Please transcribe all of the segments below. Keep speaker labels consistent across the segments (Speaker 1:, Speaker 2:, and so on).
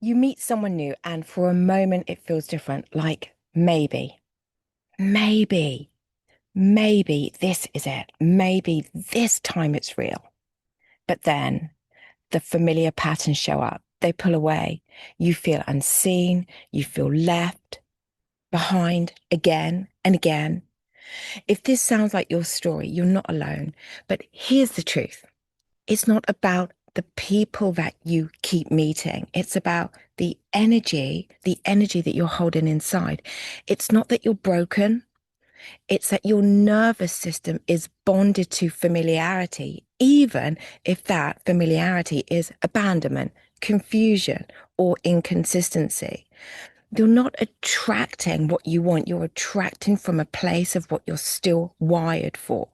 Speaker 1: you meet someone new and for a moment it feels different, like maybe, maybe this is it. Maybe this time it's real. But then the familiar patterns show up. They pull away. You feel unseen. You feel left behind again and again. If this sounds like your story, you're not alone. But here's the truth. It's not about the people that you keep meeting. It's about the energy that you're holding inside. It's not that you're broken. It's that your nervous system is bonded to familiarity, even if that familiarity is abandonment, confusion, or inconsistency. You're not attracting what you want. You're attracting from a place of what you're still wired for.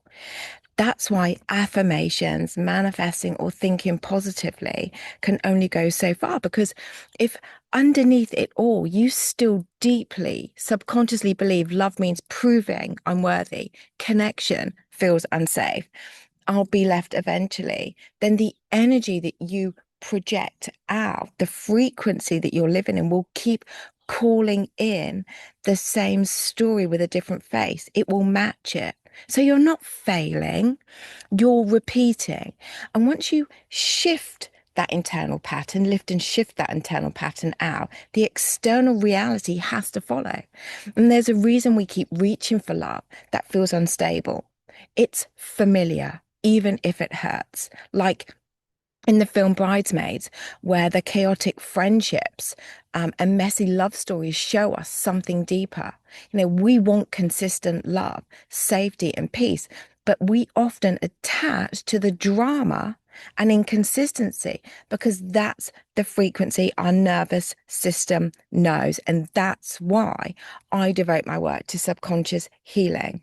Speaker 1: That's why affirmations, manifesting, or thinking positively can only go so far. Because if underneath it all, you still deeply, subconsciously believe love means proving I'm worthy, connection feels unsafe, I'll be left eventually, then the energy that you project out, the frequency that you're living in will keep calling in the same story with a different face. It will match it. So you're not failing, you're repeating. And once you shift that internal pattern, lift and shift that internal pattern out, the external reality has to follow. And there's a reason we keep reaching for love that feels unstable. It's familiar, even if it hurts. Like in the film Bridesmaids, where the chaotic friendships and messy love stories show us something deeper. We want consistent love, safety, and peace, but we often attach to the drama and inconsistency because that's the frequency our nervous system knows. And that's why I devote my work to subconscious healing.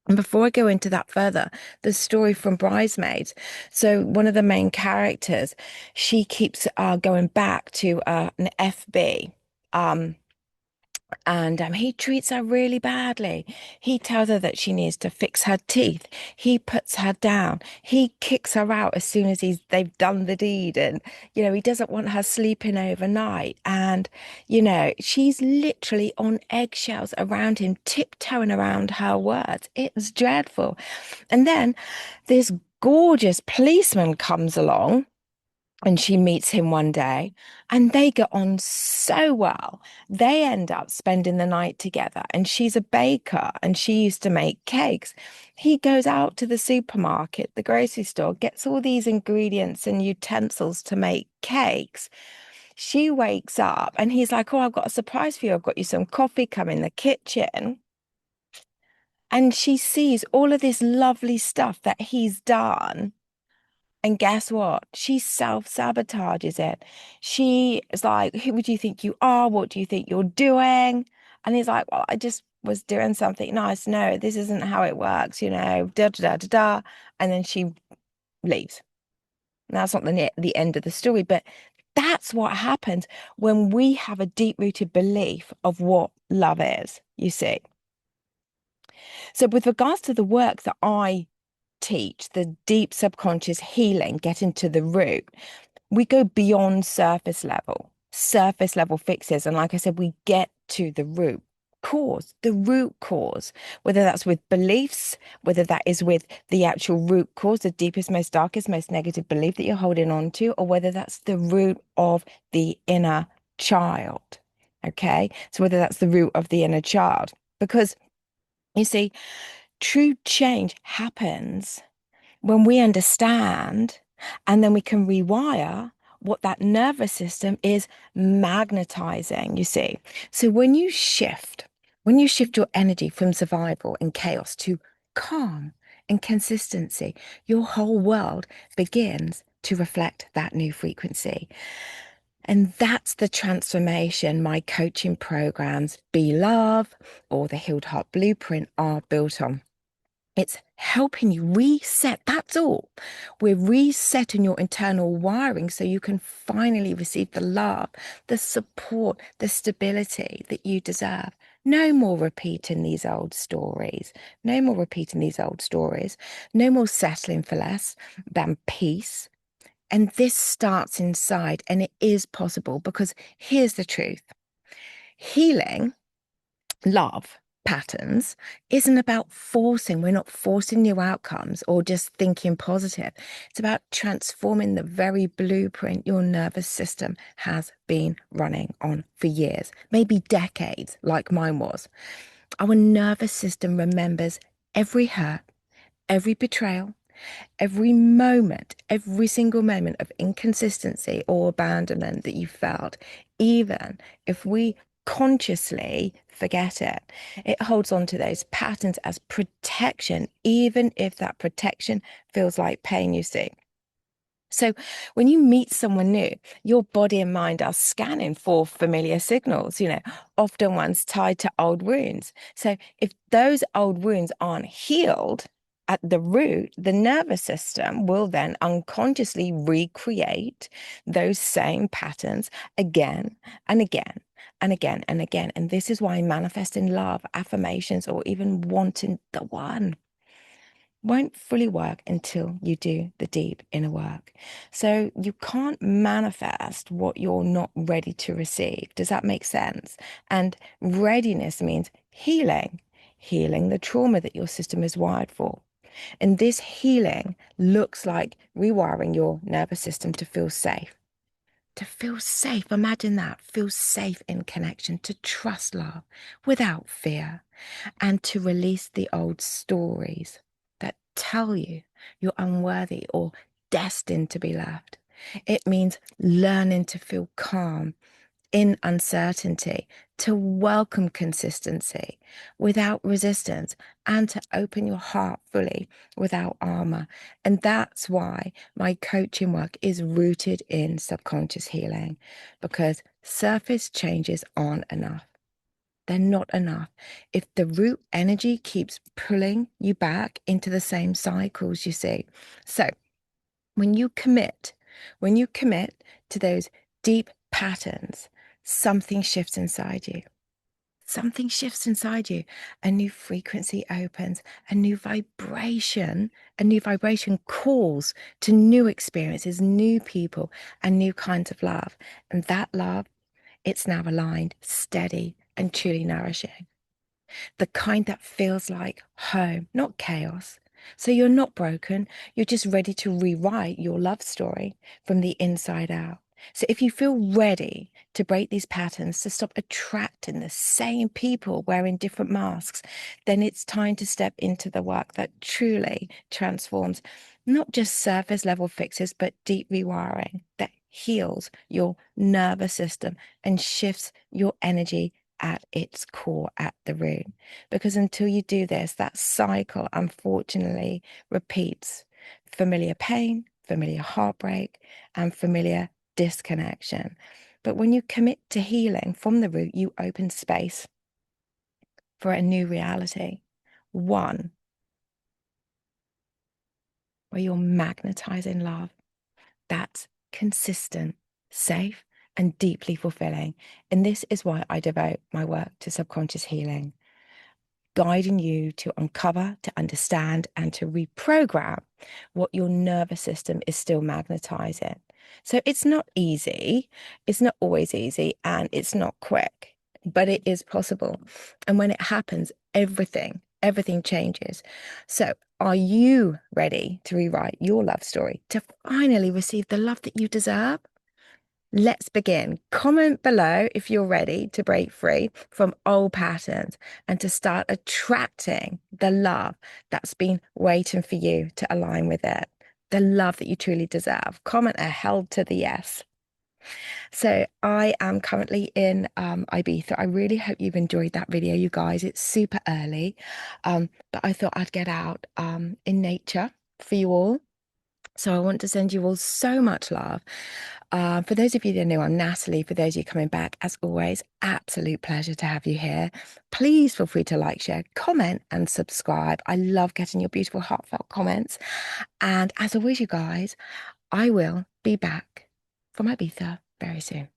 Speaker 1: And before I go into that further, the story from Bridesmaids. So one of the main characters, she keeps going back to an FB. Um, and he treats her really badly. He tells her that she needs to fix her teeth. He puts her down. He kicks her out as soon as they've done the deed. And, he doesn't want her sleeping overnight. And, she's literally on eggshells around him, tiptoeing around her words. It's dreadful. And then this gorgeous policeman comes along and she meets him one day and they get on so well. They end up spending the night together and she's a baker and she used to make cakes. He goes out to the supermarket, the grocery store, gets all these ingredients and utensils to make cakes. She wakes up and he's like, "Oh, I've got a surprise for you. I've got you some coffee. Come in the kitchen." And she sees all of this lovely stuff that he's done. And guess what? She self-sabotages it. She is like, "Who do you think you are? What do you think you're doing?" And he's like, "Well, I just was doing something nice. No, this isn't how it works, da da da da da." And then she leaves. Now, that's not the end of the story, but that's what happens when we have a deep-rooted belief of what love is, you see. So with regards to the work that I teach, the deep subconscious healing, getting to the root, we go beyond surface level fixes. And like I said, we get to the root cause, whether that's with beliefs, whether that is with the actual root cause, the deepest, most darkest, most negative belief that you're holding on to, or whether that's the root of the inner child. Okay. So whether that's the root of the inner child, because you see, true change happens when we understand and then we can rewire what that nervous system is magnetizing, you see. So when you shift your energy from survival and chaos to calm and consistency, your whole world begins to reflect that new frequency. And that's the transformation my coaching programs, Be Love or the Healed Heart Blueprint, are built on. It's helping you reset. That's all. We're resetting your internal wiring so you can finally receive the love, the support, the stability that you deserve. No more repeating these old stories. No more repeating these old stories. No more settling for less than peace, And this starts inside, and it is possible because here's the truth. Healing love patterns isn't about forcing. We're not forcing new outcomes or just thinking positive. It's about transforming the very blueprint your nervous system has been running on for years, maybe decades, like mine was. Our nervous system remembers every hurt, every betrayal, every moment, every single moment of inconsistency or abandonment that you felt, even if we consciously forget it, it holds on to those patterns as protection, even if that protection feels like pain, you see. So when you meet someone new, your body and mind are scanning for familiar signals, often ones tied to old wounds. So if those old wounds aren't healed at the root, the nervous system will then unconsciously recreate those same patterns again and again and again and again. And this is why manifesting love, affirmations, or even wanting the one won't fully work until you do the deep inner work. So you can't manifest what you're not ready to receive. Does that make sense? And readiness means healing the trauma that your system is wired for. And this healing looks like rewiring your nervous system to feel safe. To feel safe, imagine that, feel safe in connection, to trust love without fear, and to release the old stories that tell you you're unworthy or destined to be left. It means learning to feel calm in uncertainty, to welcome consistency without resistance, and to open your heart fully without armor. And that's why my coaching work is rooted in subconscious healing, because surface changes aren't enough. They're not enough. If the root energy keeps pulling you back into the same cycles, you see. So when you commit, when you commit to those deep patterns, something shifts inside you. Something shifts inside you. A new frequency opens, a new vibration calls to new experiences, new people, and new kinds of love. And that love, it's now aligned, steady, and truly nourishing. The kind that feels like home, not chaos. So you're not broken, you're just ready to rewrite your love story from the inside out. So if you feel ready to break these patterns, to stop attracting the same people wearing different masks, then it's time to step into the work that truly transforms not just surface level fixes, but deep rewiring that heals your nervous system and shifts your energy at its core, at the root. Because until you do this, that cycle unfortunately repeats. Familiar pain, familiar heartbreak, and familiar disconnection. But when you commit to healing from the root, you open space for a new reality. One where you're magnetizing love. That's consistent, safe, and deeply fulfilling. And this is why I devote my work to subconscious healing, guiding you to uncover, to understand, and to reprogram what your nervous system is still magnetizing. So it's not easy, it's not always easy, and it's not quick, but it is possible. And when it happens, everything changes. So are you ready to rewrite your love story, to finally receive the love that you deserve? Let's begin. Comment below if you're ready to break free from old patterns and to start attracting the love that's been waiting for you to align with it. The love that you truly deserve. Comment a hell to the yes. So I am currently in Ibiza. I really hope you've enjoyed that video, you guys. It's super early, but I thought I'd get out in nature for you all. So I want to send you all so much love. For those of you that know, I'm Natalie. For those of you coming back, as always, absolute pleasure to have you here. Please feel free to like, share, comment, and subscribe. I love getting your beautiful, heartfelt comments. And as always, you guys, I will be back from Ibiza very soon.